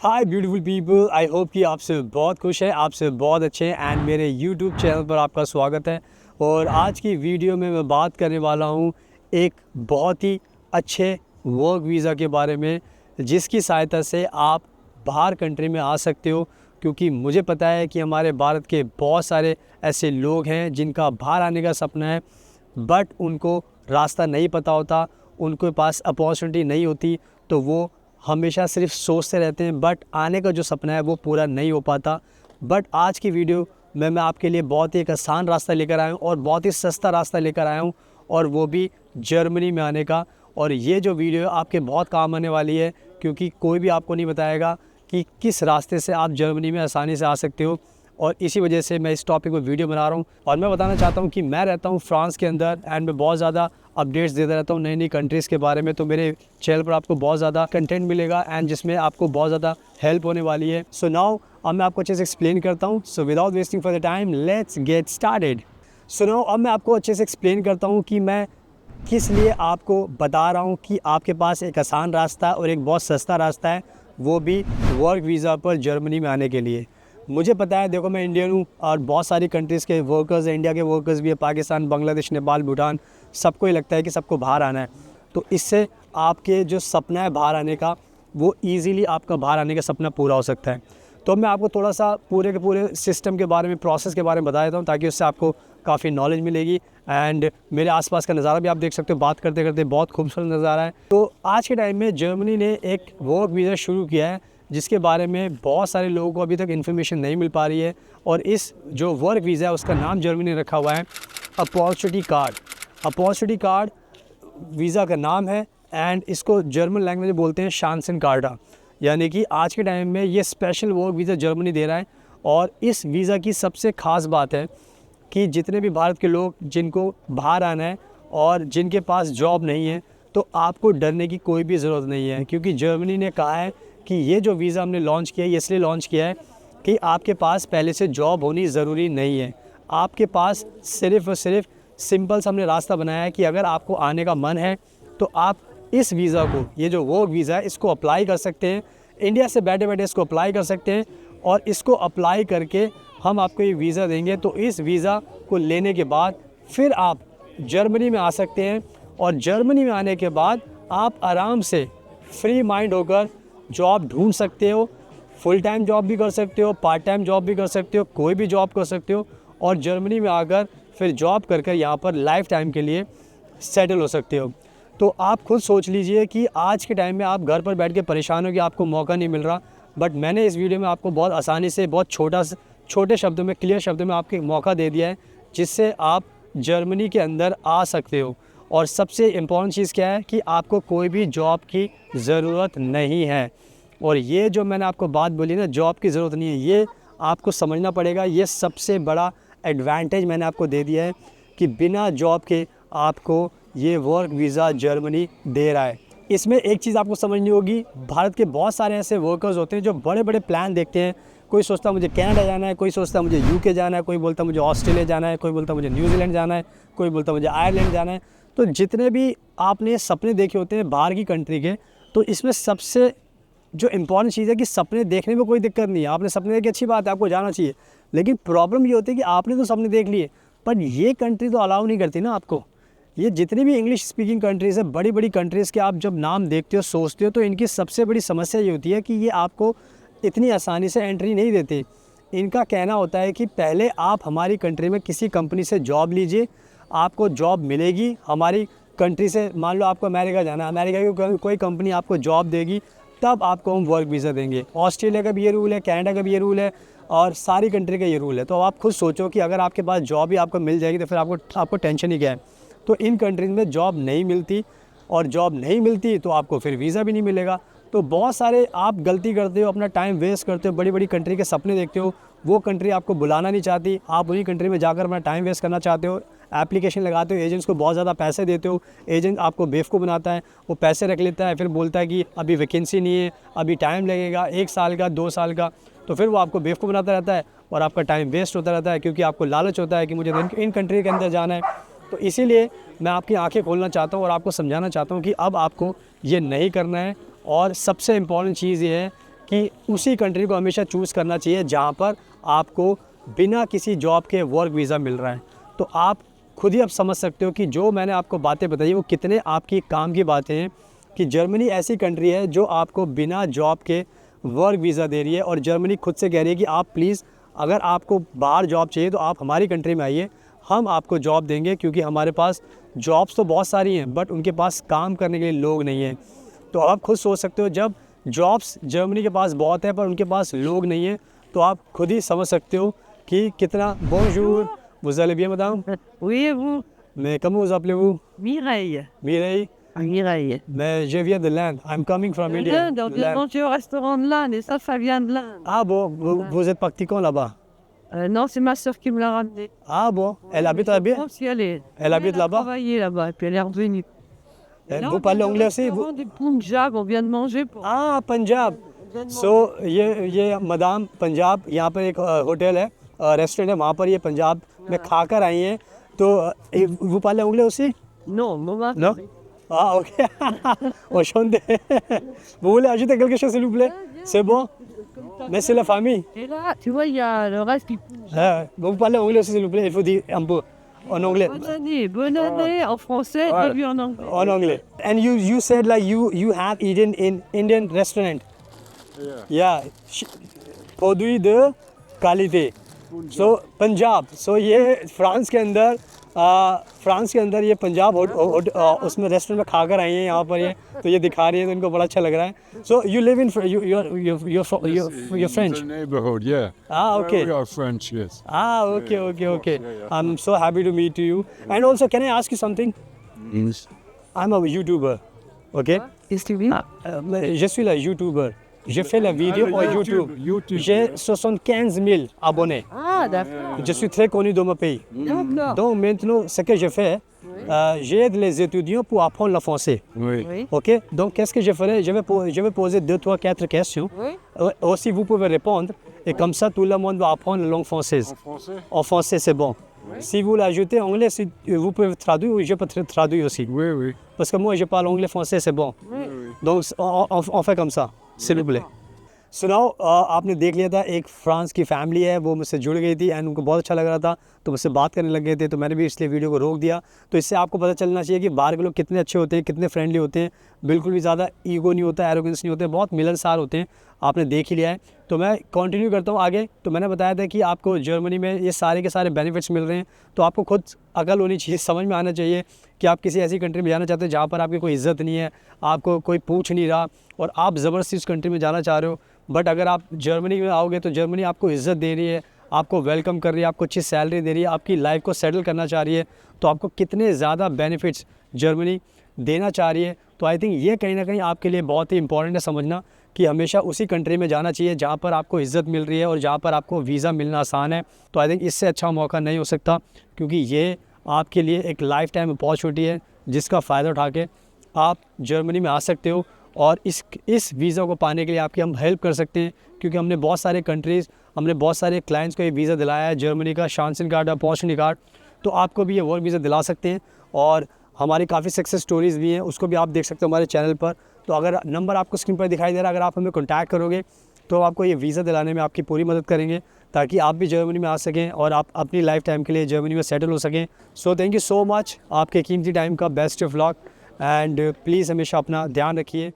Hi beautiful people, I hope कि आप सब बहुत खुश हैं, आप सब बहुत अच्छे हैं एंड मेरे यूट्यूब चैनल पर आपका स्वागत है। और आज की वीडियो में मैं बात करने वाला हूं एक बहुत ही अच्छे वर्क वीज़ा के बारे में, जिसकी सहायता से आप बाहर कंट्री में आ सकते हो। क्योंकि मुझे पता है कि हमारे भारत के बहुत सारे ऐसे लोग हैं जिनका बाहर आने का सपना है, बट उनको रास्ता नहीं पता होता, उनके पास अपॉर्चुनिटी नहीं होती, तो वो हमेशा सिर्फ सोचते रहते हैं, बट आने का जो सपना है वो पूरा नहीं हो पाता। बट आज की वीडियो में मैं आपके लिए बहुत ही एक आसान रास्ता लेकर आया हूँ और बहुत ही सस्ता रास्ता लेकर आया हूँ, और वो भी जर्मनी में आने का। और ये जो वीडियो आपके बहुत काम आने वाली है, क्योंकि कोई भी आपको नहीं बताएगा कि किस रास्ते से आप जर्मनी में आसानी से आ सकते हो। और इसी वजह से मैं इस टॉपिक पर वीडियो बना रहा हूँ। और मैं बताना चाहता हूँ कि मैं रहता हूँ फ्रांस के अंदर एंड मैं बहुत ज़्यादा अपडेट्स देता रहता हूँ नई नई कंट्रीज़ के बारे में। तो मेरे चैनल पर आपको बहुत ज़्यादा कंटेंट मिलेगा एंड जिसमें आपको बहुत ज़्यादा हेल्प होने वाली है। सो नाउ अब मैं आपको अच्छे से एक्सप्लेन करता हूँ। So without wasting for the time let's get started. So now अब मैं आपको अच्छे से एक्सप्लेन करता हूँ कि मैं किस लिए आपको बता रहा हूँ कि आपके पास एक आसान रास्ता और एक बहुत सस्ता रास्ता है, वो भी वर्क वीज़ा पर जर्मनी में आने के लिए। मुझे पता है, देखो मैं इंडियन हूँ और बहुत सारी कंट्रीज़ के वर्कर्स हैं, इंडिया के वर्कर्स भी है, पाकिस्तान, बांग्लादेश, नेपाल, भूटान, सबको ही लगता है कि सबको बाहर आना है। तो इससे आपके जो सपना है बाहर आने का, वो ईज़िली आपका बाहर आने का सपना पूरा हो सकता है। तो मैं आपको थोड़ा सा पूरे के पूरे सिस्टम के बारे में, प्रोसेस के बारे में बता देता हूँ, ताकि उससे आपको काफ़ी नॉलेज मिलेगी। एंड मेरे आसपास का नज़ारा भी आप देख सकते हो, बात करते करते बहुत खूबसूरत नज़ारा है। तो आज के टाइम में जर्मनी ने एक वर्क वीज़ा शुरू किया है, जिसके बारे में बहुत सारे लोगों को अभी तक इन्फॉर्मेशन नहीं मिल पा रही है। और इस जो वर्क वीज़ा है उसका नाम जर्मनी ने रखा हुआ है opportunity card. Opportunity card visa का नाम है एंड इसको जर्मन लैंग्वेज में बोलते हैं शांसन कार्डा। यानी कि आज के टाइम में ये स्पेशल वर्क वीज़ा जर्मनी दे रहा है। और इस वीज़ा की सबसे ख़ास बात है कि जितने भी भारत के लोग जिनको बाहर आना है और जिनके पास जॉब नहीं है, तो आपको डरने की कोई भी ज़रूरत नहीं है। क्योंकि जर्मनी ने कहा है कि ये जो वीज़ा हमने लॉन्च किया है, ये इसलिए लॉन्च किया है कि आपके पास पहले से जॉब होनी ज़रूरी नहीं है। आपके पास सिर्फ़ और सिर्फ सिंपल सा हमने रास्ता बनाया है कि अगर आपको आने का मन है तो आप इस वीज़ा को, ये जो वर्क वीज़ा है, इसको अप्लाई कर सकते हैं। इंडिया से बैठे बैठे इसको अप्लाई कर सकते हैं और इसको अप्लाई करके हम आपको ये वीज़ा देंगे। तो इस वीज़ा को लेने के बाद फिर आप जर्मनी में आ सकते हैं और जर्मनी में आने के बाद आप आराम से फ्री माइंड होकर जॉब ढूंढ सकते हो। फुल टाइम जॉब भी कर सकते हो, पार्ट टाइम जॉब भी कर सकते हो, कोई भी जॉब कर सकते हो। और जर्मनी में आकर फिर जॉब कर यहाँ पर लाइफ टाइम के लिए सेटल हो सकते हो। तो आप खुद सोच लीजिए कि आज के टाइम में आप घर पर बैठ के परेशान हो कि आपको मौका नहीं मिल रहा, बट मैंने इस वीडियो में आपको बहुत आसानी से, बहुत छोटे शब्दों में, क्लियर शब्दों में आपको मौका दे दिया है, जिससे आप जर्मनी के अंदर आ सकते हो। और सबसे इम्पॉर्टेंट चीज़ क्या है कि आपको कोई भी जॉब की ज़रूरत नहीं है। और ये जो मैंने आपको बात बोली ना, जॉब की ज़रूरत नहीं है, ये आपको समझना पड़ेगा। ये सबसे बड़ा एडवांटेज मैंने आपको दे दिया है कि बिना जॉब के आपको ये वर्क वीज़ा जर्मनी दे रहा है। इसमें एक चीज़ आपको समझनी होगी, भारत के बहुत सारे ऐसे वर्कर्स होते हैं जो बड़े बड़े प्लान देखते हैं। कोई सोचता है मुझे कनाडा जाना है, कोई सोचता है मुझे यूके जाना है, कोई बोलता है मुझे ऑस्ट्रेलिया जाना है, कोई बोलता है मुझे न्यूजीलैंड जाना है, कोई बोलता है मुझे आयरलैंड जाना है। तो जितने भी आपने सपने देखे होते हैं बाहर की कंट्री के, तो इसमें सबसे जो इम्पॉर्टेंट चीज़ है कि सपने देखने में कोई दिक्कत नहीं है। आपने सपने देखे, अच्छी बात है, आपको जाना चाहिए। लेकिन प्रॉब्लम ये होती है कि आपने तो सपने देख लिए, पर ये कंट्री तो अलाउ नहीं करती ना आपको। ये जितनी भी इंग्लिश स्पीकिंग कंट्रीज़ है, बड़ी बड़ी कंट्रीज़ के आप जब नाम देखते हो, सोचते हो, तो इनकी सबसे बड़ी समस्या ये होती है कि ये आपको इतनी आसानी से एंट्री नहीं देते। इनका कहना होता है कि पहले आप हमारी कंट्री में किसी कंपनी से जॉब लीजिए, आपको जॉब मिलेगी हमारी कंट्री से। मान लो आपको अमेरिका जाना है, अमेरिका की कोई कंपनी आपको जॉब देगी, तब आपको हम वर्क वीज़ा देंगे। ऑस्ट्रेलिया का भी ये रूल है, कनाडा का भी ये रूल है, और सारी कंट्री का ये रूल है। तो आप खुद सोचो कि अगर आपके पास जॉब ही आपको मिल जाएगी तो फिर आपको टेंशन ही क्या है। तो इन कंट्रीज़ में जॉब नहीं मिलती, और जॉब नहीं मिलती तो आपको फिर वीज़ा भी नहीं मिलेगा। तो बहुत सारे आप गलती करते हो, अपना टाइम वेस्ट करते हो, बड़ी बड़ी कंट्री के सपने देखते हो, वो कंट्री आपको बुलाना नहीं चाहती, आप उन्हीं कंट्री में जाकर अपना टाइम वेस्ट करना चाहते हो, एप्लीकेशन लगाते हो, एजेंट्स को बहुत ज़्यादा पैसे देते हो, एजेंट आपको बेवकूफ़ बनाता है, वो पैसे रख लेता है, फिर बोलता है कि अभी वैकेंसी नहीं है, अभी टाइम लगेगा 1 साल का 2 साल का, तो फिर वो आपको बेवकूफ़ बनाता रहता है और आपका टाइम वेस्ट होता रहता है, क्योंकि आपको लालच होता है कि मुझे इन कंट्री के अंदर जाना है। तो इसीलिए मैं आपकी आंखें खोलना चाहता हूँ और आपको समझाना चाहता हूँ कि अब आपको ये नहीं करना है। और सबसे इम्पॉर्टेंट चीज़ ये है कि उसी कंट्री को हमेशा चूज़ करना चाहिए जहाँ पर आपको बिना किसी जॉब के वर्क वीज़ा मिल रहा है। तो आप खुद ही अब समझ सकते हो कि जो मैंने आपको बातें बताई वो कितने आपकी काम की बातें हैं, कि जर्मनी ऐसी कंट्री है जो आपको बिना जॉब के वर्क वीज़ा दे रही है। और जर्मनी खुद से कह रही है कि आप प्लीज़, अगर आपको बाहर जॉब चाहिए तो आप हमारी कंट्री में आइए, हम आपको जॉब देंगे, क्योंकि हमारे पास जॉब्स तो बहुत सारी हैं बट उनके पास काम करने के लिए लोग नहीं हैं। तो आप खुद सोच सकते हो, जब जॉब्स जर्मनी के पास बहुत है पर उनके पास लोग नहीं हैं, तो आप खुद ही समझ सकते हो कि कितना। Bonjour, vous allez bien madame? Oui, et vous? Mais comment vous appelez-vous? Mireille. Mireille? Mireille. Mais je viens de l'Inde. I'm coming from India. L'Inde, on De vient l'Inde. manger au restaurant de l'Inde et ça vient de l'Inde. Ah bon, vous êtes parti quand là-bas? Non, c'est ma soeur qui me l'a ramené. Ah bon, elle habite là-bas? Comme si elle est. Elle habite a là-bas? travaillé là-bas et puis elle est revenue. Là, Vous on parlez vient du anglais aussi? restaurant du Punjab, on vient de manger pour. हाँ पंजाब। सो ये madam Punjab, यहाँ पर एक hotel है, restaurant है, वहाँ पर ये पंजाब में खाकर आई हैं। तो वो पाले उंगले उसी Non, maman. नो हाँ okay enchanté vous voulez ajouter quelque chose s'il vous plaît? C'est bon, mais c'est la famille. Et là, tu vois, il y a le reste qui pousse. Vous parlez anglais aussi s'il vous plaît, il faut dire un peu en anglais. Bonne année en français, Ouais. début en anglais. En anglais. And you said like you have eaten in Indian restaurant. Yeah. produit de qualité. So Punjab. So ये France के अंदर ये पंजाब उसमें restaurant में खाकर आई हैं यहाँ पर, ये तो ये दिखा रही है, तो इनको बड़ा अच्छा लग रहा है. So you live in you're French. The neighborhood, yeah. Okay. We are French, yes. Okay. Yeah. I'm so happy to meet you. And also, can I ask you something? I'm a YouTuber. Okay. Qu'est-ce que tu veux? Je suis la YouTuber. Je fais la vidéo Ah, sur YouTube. YouTube. J'ai 75 000 abonnés. Ah, d'accord. Je suis très connu dans mon pays. D'accord. Donc maintenant, ce que je fais, j'aide les étudiants pour apprendre le français. Oui. Oui. Ok. Donc qu'est-ce que je ferai? Je vais poser 2, 3, 4 questions. Oui. Aussi, vous pouvez répondre. Et comme ça, tout le monde va apprendre la langue française. En français? En français, c'est bon. Si vous l'ajoutez en anglais, vous pouvez traduire, ou je peux traduire aussi. Oui. Parce que moi, je parle anglais, français, c'est bon. Donc, on fait comme ça, s'il vous plaît. सुनाओ, आपने देख लिया था, एक France की family है, वो मुझसे जुड़ गई थी एंड उनको बहुत अच्छा लग रहा था, तो मुझसे बात करने लग गए थे, तो मैंने भी इसलिए वीडियो को रोक दिया। तो इससे आपको पता चलना चाहिए कि बाहर के लोग कितने अच्छे होते हैं, कितने फ्रेंडली होते हैं, बिल्कुल भी ज़्यादा ईगो नहीं होता, एरोगेंस नहीं होते, बहुत मिलनसार होते हैं, आपने देख ही लिया है। तो मैं कंटिन्यू करता हूँ आगे। तो मैंने बताया था कि आपको जर्मनी में ये सारे के सारे बेनिफिट्स मिल रहे हैं, तो आपको खुद अकल होनी चाहिए, समझ में आना चाहिए कि आप किसी ऐसी कंट्री में जाना चाहते हो जहाँ पर आपकी कोई इज़्ज़त नहीं है, आपको कोई पूछ नहीं रहा और आप ज़बरदस्ती उस कंट्री में जाना चाह रहे हो। बट अगर आप जर्मनी में आओगे तो जर्मनी आपको इज़्ज़त दे रही है, आपको वेलकम कर रही है, आपको अच्छी सैलरी दे रही है, आपकी लाइफ को सेटल करना चाह रही है, तो आपको कितने ज़्यादा बेनिफिट्स जर्मनी देना चाह रही है। तो आई थिंक ये कहीं ना कहीं आपके लिए बहुत ही इंपॉर्टेंट है समझना कि हमेशा उसी कंट्री में जाना चाहिए जहाँ पर आपको इज़्ज़त मिल रही है और जहाँ पर आपको वीज़ा मिलना आसान है। तो आई थिंक इससे अच्छा मौका नहीं हो सकता, क्योंकि ये आपके लिए एक लाइफ टाइम अपॉर्चुनिटी है जिसका फ़ायदा उठा के आप जर्मनी में आ सकते हो। और इस वीज़ा को पाने के लिए आपकी हम हेल्प कर सकते हैं, क्योंकि हमने बहुत सारे कंट्रीज़, हमने बहुत सारे क्लाइंट्स को ये वीज़ा दिलाया है, जर्मनी का शांसन कार्ड, अपॉर्चुनिटी कार्ड, तो आपको भी ये वर्क वीज़ा दिला सकते हैं। और हमारी काफ़ी सक्सेस स्टोरीज़ भी हैं, उसको भी आप देख सकते हो हमारे चैनल पर। तो अगर नंबर आपको स्क्रीन पर दिखाई दे रहा है, अगर आप हमें कॉन्टैक्ट करोगे तो आपको ये वीज़ा दिलाने में आपकी पूरी मदद करेंगे, ताकि आप भी जर्मनी में आ सकें और आप अपनी लाइफ टाइम के लिए जर्मनी में सेटल हो सकें। So thank you so much, आपके कीमती टाइम का best of luck and please हमेशा अपना ध्यान रखिए।